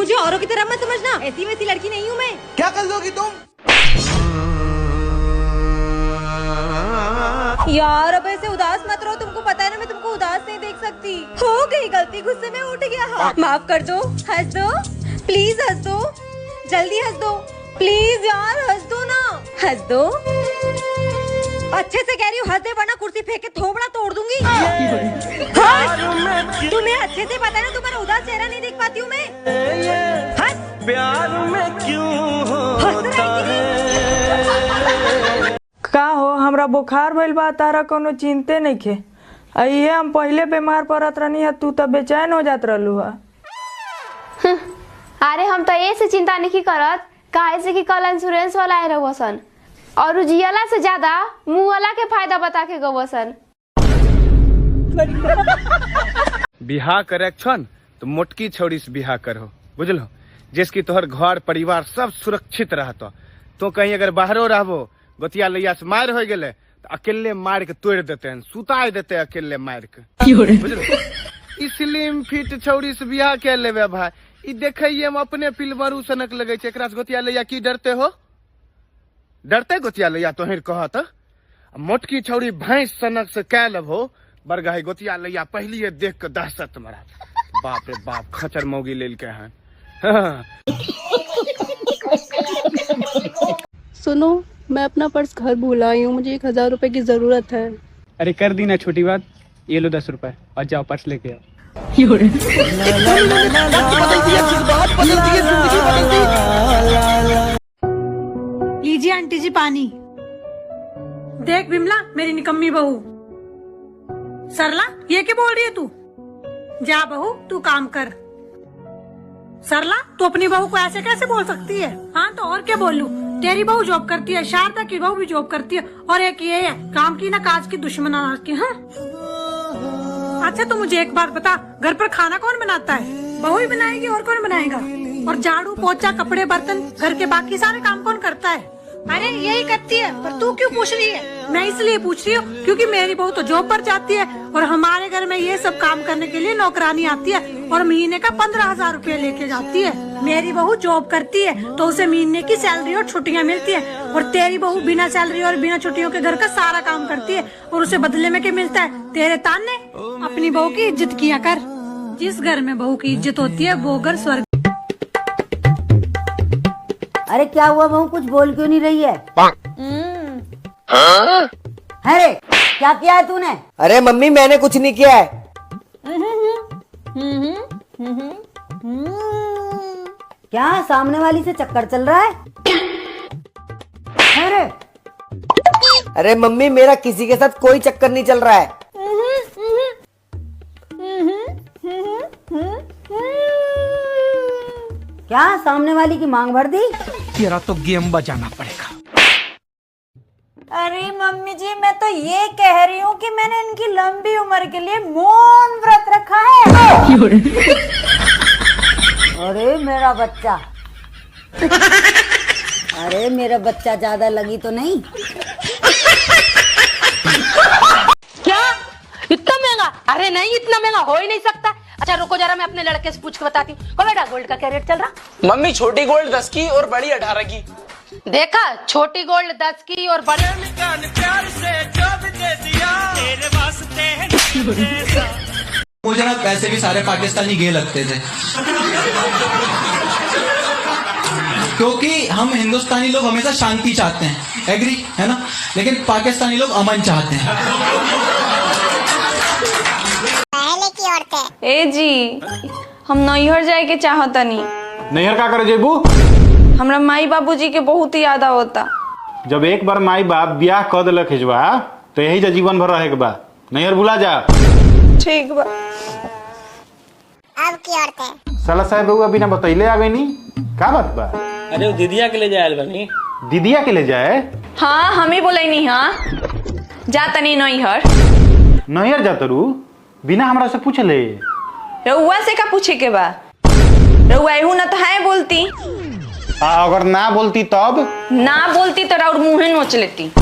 मुझे औरों की तरह मत समझना, ऐसी वैसी लड़की नहीं हूँ मैं। क्या कर दोगी तुम? यार अब ऐसे उदास मत रहो, तुमको पता है ना मैं तुमको उदास नहीं देख सकती। हो गई गलती, गुस्से में उठ गया। हाँ माफ कर दो, हंस दो प्लीज, हंस दो जल्दी, हंस दो प्लीज यार, हंस दो ना, हंस दो। अच्छे से कह रही हूँ, हंस दे वरना कुर्सी फेंक के थोबड़ा तोड़ दूंगी। तुम्हें अच्छे से पता है ना तुम्हारा उदास चेहरा नहीं देख पाती हूँ मैं। हंस। प्यार में क्यों होता है? का हो, हमरा बुखार भइल बा, तारा कोनो चिंते नहीं खे। ये हम पहले बीमार पड़त रहनी है, तू तो बेचैन हो जात रहलू है। अरे हम तो ये से चिंता नहीं करत, काहे से कि कल इंश्योरेंस वाला आए रहुसन और जियाला से ज्यादा मुँह वाला के फायदा बता के गवसन। बिहा करे छन तो मोटकी छौड़ी से बिहा करो, बुझलो, जिसकी तोहर घर परिवार सब सुरक्षित रहतो। तो कहीं अगर बाहरो रहबो, गोतिया लैया से मार हो गए तो अकेले मार के तोड़ देते हैं, सुता देते हैं अकेले मार के, बुझलो। स्लिम फिट छौड़ी से बिहा के लेवे भाई, ई देखिए हम अपने फिल्मरू सनक लगे छे, एकरा से गोतिया लैया की डरते हो? डरते गोतिया लैया तोहर कहत? मोटकी छौड़ी भैंस सनक से कै लेबो, बरगाही गोतिया लैया पहलिए देख के दहशत मरा, बाप रे बाप खचर मौगी लेल के हैं। सुनो, मैं अपना पर्स घर भूल आई हूँ, मुझे 1000 रुपए की जरूरत है। अरे कर दी ना छोटी बात, ये लो 10 रुपए और जाओ पर्स लेके आओ। लीजिए आंटी जी पानी। देख बिमला मेरी निकम्मी बहू। सरला ये क्या बोल रही है तू? जा बहू तू काम कर। सरला तू अपनी बहू को ऐसे कैसे बोल सकती है? हाँ तो और क्या बोलूं, तेरी बहू जॉब करती है, शारदा की बहू भी जॉब करती है, और एक ये है काम की ना काज की दुश्मन की। हाँ अच्छा तू मुझे एक बात बता, घर पर खाना कौन बनाता है? बहू ही बनाएगी और कौन बनाएगा? और झाड़ू पोछा कपड़े बर्तन घर के बाकी सारे काम कौन करता है? अरे यही करती है, पर तू क्यों पूछ रही है? मैं इसलिए पूछ रही हूँ क्योंकि मेरी बहू तो जॉब पर जाती है और हमारे घर में ये सब काम करने के लिए नौकरानी आती है और महीने का 15,000 रुपए लेके जाती है। मेरी बहू जॉब करती है तो उसे महीने की सैलरी और छुट्टियाँ मिलती है, और तेरी बहू बिना सैलरी और बिना छुट्टियों के घर का सारा काम करती है और उसे बदले में क्या मिलता है? तेरे ताने। अपनी बहू की इज्जत किया कर, जिस घर में बहू की इज्जत होती है वो घर स्वर्ग। अरे क्या हुआ बहू, कुछ बोल क्यों नहीं रही है? अरे क्या किया है तूने? अरे मम्मी मैंने कुछ नहीं किया है। क्या सामने वाली से चक्कर चल रहा है? अरे अरे मम्मी मेरा किसी के साथ कोई चक्कर नहीं चल रहा है। क्या सामने वाली की मांग भर दी? तेरा तो गेम बजाना पड़ेगा। अरे मम्मी जी मैं तो ये कह रही हूँ कि मैंने इनकी लंबी उम्र के लिए मौन व्रत रखा है। अरे मेरा बच्चा, अरे मेरा बच्चा ज्यादा लगी तो नहीं? क्या इतना महंगा? अरे नहीं इतना महंगा हो ही नहीं सकता। अच्छा रुको जरा मैं अपने लड़के से पूछ के बताती हूँ। बेटा गोल्ड का क्या रेट चल रहा? मम्मी छोटी गोल्ड 10 की और बड़ी 18 की। देखा, छोटी गोल्ड 10 की और बड़ी। मुझे ना वैसे भी सारे पाकिस्तानी गे लगते थे, क्योंकि हम हिंदुस्तानी लोग हमेशा शांति चाहते हैं, एग्री है ना, लेकिन पाकिस्तानी लोग अमन चाहते हैं। पहले की औरतें। ए जी, हम नैहर जाए के चाहतनी। नैहर का करे जेबू? हमरा माई बाबूजी के बहुत याद आवता। जब एक बार माई बाप ब्याह कर दिलक हिजवा तो यही जीवन भर रहे के बा, नैहर भुला जा। ठीक बा। अब की औरतें। साला साहब रहुआ बिना बतैले आवे नी, का बात बा? अरे वो दीदिया के ले जाए बनी। दीदिया के ले जाए? हाँ हम ही बोले नहीं। हाँ जा तनी नैहर। नैहर जाता रू बिना हमरा से पूछले? रउआ से का पूछे के बा? रउआ एहू ना तो है बोलती। अगर ना बोलती तब? ना बोलती तो और मुँहे नोच लेती।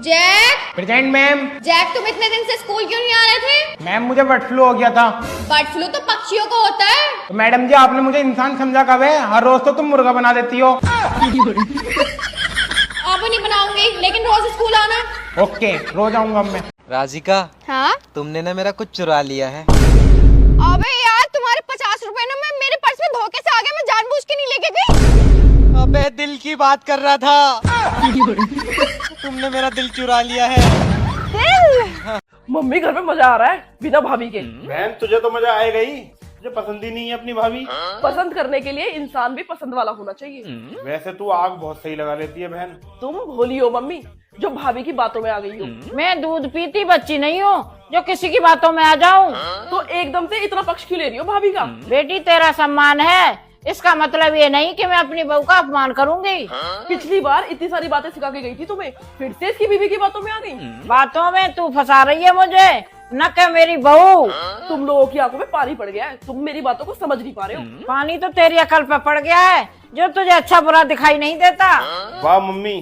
जैक। Present ma'am. जैक तुम इतने दिन से स्कूल क्यों नहीं आ रहे थे? मैम मुझे बर्ड फ्लू हो गया था। बर्ड फ्लू तो पक्षियों को होता है। मैडम जी आपने मुझे इंसान समझा कब है? हर रोज तो तुम मुर्गा बना देती हो। अब नहीं बनाऊंगी, लेकिन रोज स्कूल आना। ओके, रोज आऊंगा मैं। राधिका, हाँ? तुमने ना मेरा कुछ चुरा लिया है। अबे यार, तुम्हारे 50 रुपए ना मैं मेरे पर्स में धोखे से आ गए, मैं जानबूझ के नहीं लेके गई। अबे दिल की बात कर रहा था। तुमने मेरा दिल चुरा लिया है। मम्मी घर में मजा आ रहा है बिना भाभी के। बहन तुझे तो मजा आएगा ही, मुझे पसंद ही नहीं है अपनी भाभी। पसंद करने के लिए इंसान भी पसंद वाला होना चाहिए। वैसे तू आग बहुत सही लगा लेती है बहन। तुम भोली हो मम्मी, जो भाभी की बातों में आ गई हो। मैं दूध पीती बच्ची नहीं हूँ जो किसी की बातों में आ जाऊँ। तो एकदम से इतना पक्ष क्यों ले रही हो भाभी का? बेटी तेरा सम्मान है, इसका मतलब ये नहीं कि मैं अपनी बहू का अपमान करूंगी। पिछली बार इतनी सारी बातें सिखा के गई थी तुम्हें, फिर से इसकी बीवी की बातों में आ गई। बातों में तू फंसा रही है मुझे, न कि मेरी बहू। तुम लोगों की आंखों में पानी पड़ गया है, तुम मेरी बातों को समझ नहीं पा रहे हो। पानी तो तेरी अकल पे पड़ गया है, जो तुझे अच्छा बुरा दिखाई नहीं देता। वाह मम्मी,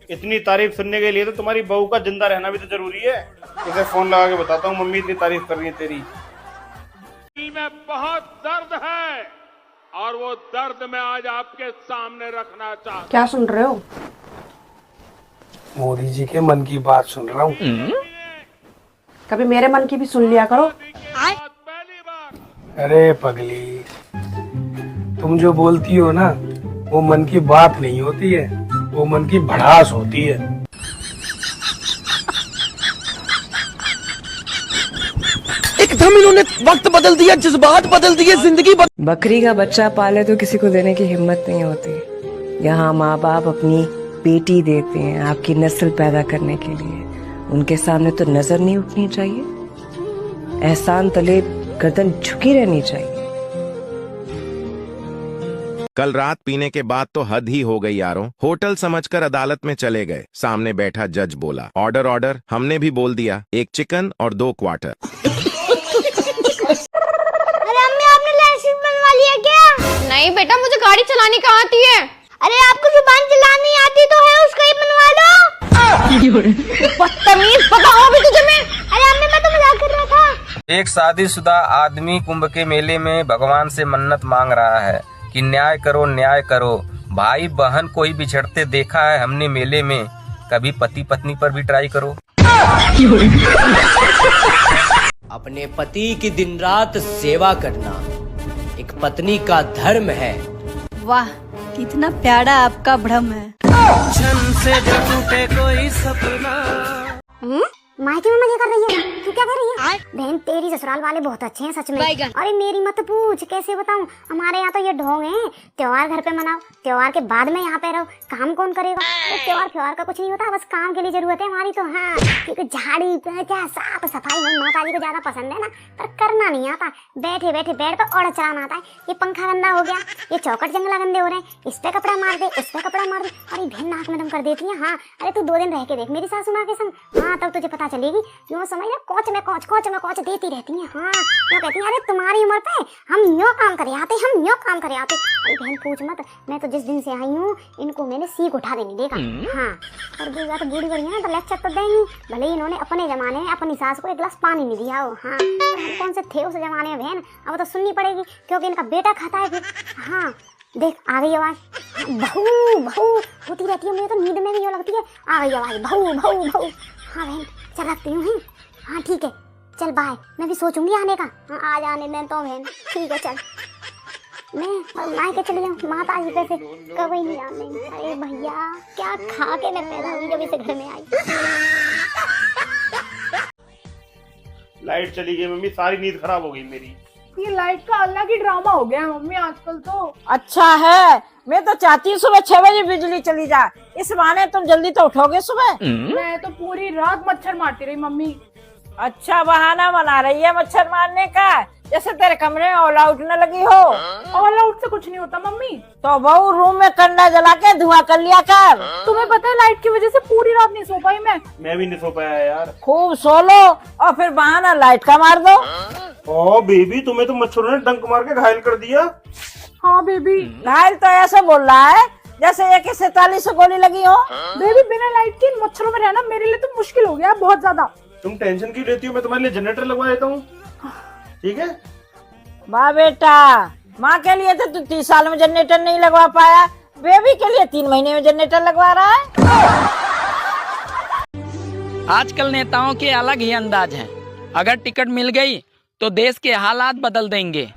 इतनी तारीफ सुनने के लिए तो तुम्हारी बहू का जिंदा रहना भी तो जरूरी है। इसे फोन लगा के बताता हूँ, मम्मी इतनी तारीफ कर रही है तेरी। दिल में बहुत दर्द है और वो दर्द मैं आज आपके सामने रखना चाहता हूँ। क्या सुन रहे हो? मोदी जी के मन की बात सुन रहा हूँ। कभी मेरे मन की भी सुन लिया करो। अरे पगली, तुम जो बोलती हो ना, वो मन की बात नहीं होती है, वो मन की भड़ास होती है। एकदम इन्होंने वक्त बदल दिया, जज्बात बदल दिए, जिंदगी बकरी का बच्चा पाले तो किसी को देने की हिम्मत नहीं होती। यहाँ माँ बाप अपनी बेटी देते हैं आपकी नस्ल पैदा करने के लिए। उनके सामने तो नजर नहीं उठनी चाहिए, एहसान तले गर्दन झुकी रहनी चाहिए। कल रात पीने के बाद तो हद ही हो गई यारों। होटल समझकर अदालत में चले गए। सामने बैठा जज बोला, ऑर्डर ऑर्डर। हमने भी बोल दिया, 1 चिकन और 2 क्वार्टर। अरे अम्मी, आपने लाइसेंस बनवा लिया क्या? नहीं बेटा, मुझे गाड़ी चलानी कहाँ आती है। अरे आपको जुबान चलानी आती तो है, उसका ही बनवा लो। बदतमीज, बताओ अभी तुझे मैं। अरे अम्मी, मैं तो मजाक कर रहा था। एक शादीशुदा आदमी कुंभ के मेले में भगवान से मन्नत मांग रहा है कि न्याय करो न्याय करो। भाई बहन को ही बिछड़ते देखा है हमने मेले में, कभी पति पत्नी पर भी ट्राई करो। अपने पति की दिन रात सेवा करना एक पत्नी का धर्म है। वाह, कितना प्यारा आपका भ्रम है। से जो टूटे कोई सपना। मायके में मजे कर रही है, तू क्या कर रही है? बहन तेरी ससुराल वाले बहुत अच्छे हैं सच में। अरे मेरी मत पूछ, कैसे बताऊं। हमारे यहाँ तो ये ढोंग है, त्योहार घर पे मनाओ, त्योहार के बाद में यहाँ पे रहो। काम कौन करेगा? तो त्योहार का कुछ नहीं होता, बस काम के लिए जरूरत है हमारी तो। हाँ, क्योंकि झाड़ी क्या साफ सफाई माता जी को ज्यादा पसंद है ना, पर करना नहीं आता। बैठे बैठे बेड पर और चलाना आता है। ये पंखा गंदा हो गया, ये चौकट जंगला गंदे हो रहे हैं, इस पे कपड़ा मार दे, उस पे कपड़ा मार दे। अरे बहन नाक में दम कर देती है। हाँ, अरे तू 2 दिन रह के देख मेरी सासू माँ के संग। हाँ, तब तुझे पता चलेगी। यूँ समझ ले, कोच में कोच देती रहती है। हाँ, यूँ कहती है, अरे तुम्हारी उम्र पे हम यूँ काम करे आते, हम यूँ काम करे आते। अरे बहन पूछ मत, मैं तो जिस दिन से आई हूँ इनको मैंने सीख उठा देनी देखा। हाँ, और दूसरा तो बूढ़ी बढ़िया तो लेक्चर तो देंगी, भले ही इन्होंने अपने जमाने में अपनी सास को 1 गिलास पानी नहीं दिया हो। हाँ, हम कौन से थे उस जमाने में बहन, अब तो सुननी पड़ेगी क्योंकि इनका बेटा खाता है फिर। हाँ देख, आ गई आवाज। बहू बहू होती रहती है, मुझे तो नींद में भी यूँ लगती है। आ गई आवाज, बहू बहू बहू। हाँ बहन, चल रखती हूँ। हाँ ठीक है, चल बाय, मैं भी सोचूंगी आने का। हाँ, आ जाने दें तो बहन, ठीक है चल। मैं मायके चली जाऊँ, माता जी पे से कभी नहीं जान देंगे। अरे भैया, क्या खा के मैं पैदा हुई जब इसे घर में आई। लाइट चली गई मम्मी, सारी नींद खराब हो गई मेरी। ये लाइट का अल्लाह की ड्रामा हो गया है मम्मी आजकल तो। अच्छा है, मैं तो चाहती हूँ सुबह 6 बजे बिजली चली जाए, इस बहाने तुम जल्दी तो उठोगे सुबह। मैं तो पूरी रात मच्छर मारती रही मम्मी। अच्छा बहाना बना रही है मच्छर मारने का, जैसे तेरे कमरे में ऑल आउट न लगी हो। ऑल आउट से कुछ नहीं होता मम्मी। तो बहू रूम में कंडा जला के धुआं कर लिया कर। तुम्हें पता है लाइट की वजह से पूरी रात नहीं सो पाई मैं भी नहीं सो पाया यार। खूब सो लो और फिर बहाना लाइट का मार दो। ओ बेबी, तुम्हें तो मच्छरों ने डंक मार के घायल कर दिया। हाँ बेबी। घायल तो ऐसे बोल रहा है जैसे AK-47 से गोली लगी हो। बेबी, बिना लाइट के इन मच्छरों में रहना मेरे लिए तो मुश्किल हो गया बहुत ज्यादा। तुम टेंशन क्यों लेती हो, मैं तुम्हारे लिए जनरेटर लगवा देता हूँ, ठीक है? वाह बेटा, माँ के लिए तो तू 30 साल में जनरेटर नहीं लगवा पाया, बेबी के लिए 3 महीने में जनरेटर लगवा रहा है। आजकल नेताओं के अलग ही अंदाज हैं। अगर टिकट मिल गई तो देश के हालात बदल देंगे,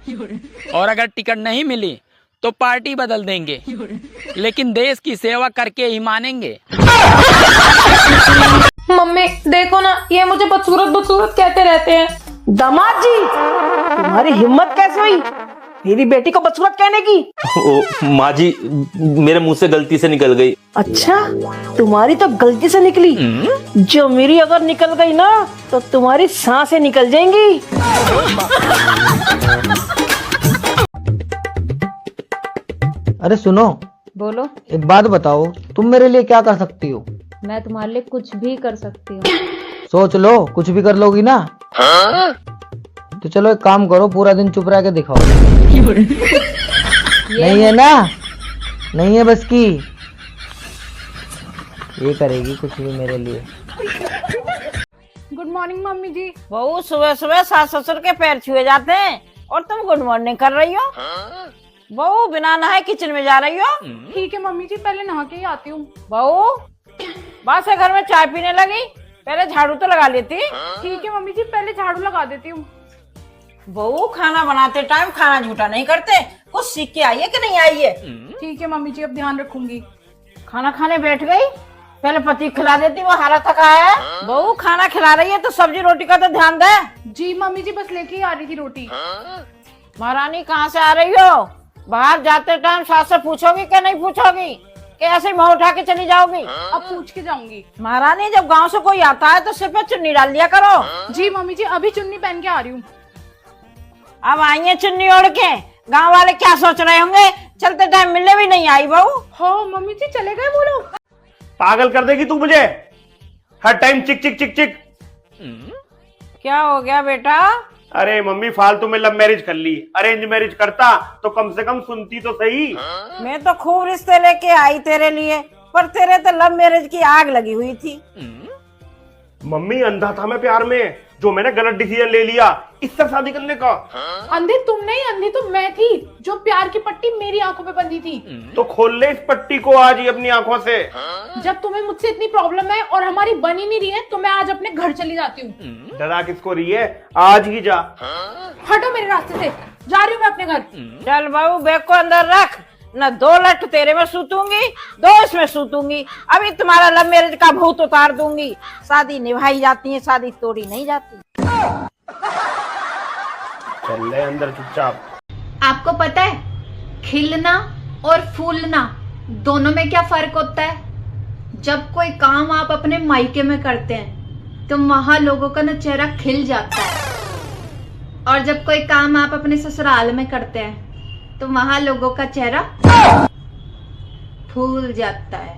और अगर टिकट नहीं मिली तो पार्टी बदल देंगे, लेकिन देश की सेवा करके ही मानेंगे। मम्मी देखो ना, ये मुझे बदसूरत कहते रहते हैं। दामाद जी, तुम्हारी हिम्मत कैसे हुई मेरी बेटी को बदसूरत कहने की? ओ माँ जी, मेरे मुंह से गलती से निकल गई। अच्छा, तुम्हारी तो गलती से निकली, जो मेरी अगर निकल गई ना तो तुम्हारी सांसें निकल जाएंगी। अरे सुनो, बोलो। एक बात बताओ, तुम मेरे लिए क्या कर सकती हो? मैं तुम्हारे लिए कुछ भी कर सकती हूँ। सोच लो, कुछ भी कर लोगी ना? तो चलो एक काम करो, पूरा दिन चुप रह के दिखाओ। नहीं है ना? नहीं है बस की? ये करेगी कुछ भी मेरे लिए। गुड मॉर्निंग मम्मी जी। बहू, सुबह सुबह सास ससुर के पैर छुए जाते हैं और तुम गुड मॉर्निंग कर रही हो। बहू, बिना नहाए किचन में जा रही हो? ठीक है मम्मी जी, पहले नहा के ही आती हूँ। बहू, बाहर से घर में चाय पीने लगी, पहले झाड़ू तो लगा लेती। ठीक है मम्मी जी, पहले झाड़ू लगा देती हूँ। बहू, खाना बनाते टाइम खाना झूठा नहीं करते, कुछ सीख के आई है कि नहीं आई है? ठीक है मम्मी जी, अब ध्यान रखूंगी। खाना खाने बैठ गई, पहले पति खिला देती, वो हारा थका है। बहू, खाना खिला रही है तो सब्जी रोटी का तो ध्यान दे। जी मम्मी जी, बस लेके ही आ रही थी रोटी। महारानी, कहाँ से आ रही हो? बाहर जाते टाइम सास से पूछोगी कि नहीं पूछोगी, कि ऐसे मुँह उठा के चली जाओगी? अब पूछ के जाऊंगी। महारानी, जब गांव से कोई आता है तो सिर पे चुन्नी डाल दिया करो। जी मम्मी जी, अभी चुन्नी पहन के आ रही हूँ। अब आई है चुन्नी ओढ़ के, गांव वाले क्या सोच रहे होंगे? चलते टाइम मिलने भी नहीं आई बहू। हाँ मम्मी जी, चले गए वो लोग। पागल कर देगी तू मुझे, हर टाइम चिक चिक चिक चिक। क्या हो गया बेटा? अरे मम्मी, फालतू में लव मैरिज कर ली, अरेंज मैरिज करता तो कम से कम सुनती तो सही। मैं तो खूब रिश्ते लेके आई तेरे लिए, पर तेरे तो लव मैरिज की आग लगी हुई थी। मम्मी, अंधा था मैं प्यार में, जो मैंने गलत डिसीजन ले लिया इससे शादी करने का। अंधे तुम नहीं, अंधी तो मैं थी, जो प्यार की पट्टी मेरी आंखों पे बंधी थी। तो खोल ले इस पट्टी को आज ही अपनी आंखों से। जब तुम्हें मुझसे इतनी प्रॉब्लम है और हमारी बनी नहीं रही है, तो मैं आज अपने घर चली जाती हूँ। डरा किसको रही है? आज ही जा। हटो मेरे रास्ते से, जा रही हूँ मैं अपने घर। चल बहू, बैग को अंदर रख, न 2 लठ तेरे में सूतूंगी, 2 इसमें सूतूंगी। अभी तुम्हारा लव मैरिज का भूत उतार दूंगी। शादी निभाई जाती है, शादी तोड़ी नहीं जाती। चल ले अंदर चुपचाप। आपको पता है खिलना और फूलना दोनों में क्या फर्क होता है? जब कोई काम आप अपने मायके में करते हैं तो वहां लोगों का ना चेहरा खिल जाता है, और जब कोई काम आप अपने ससुराल में करते हैं तो वहां लोगों का चेहरा फूल जाता है।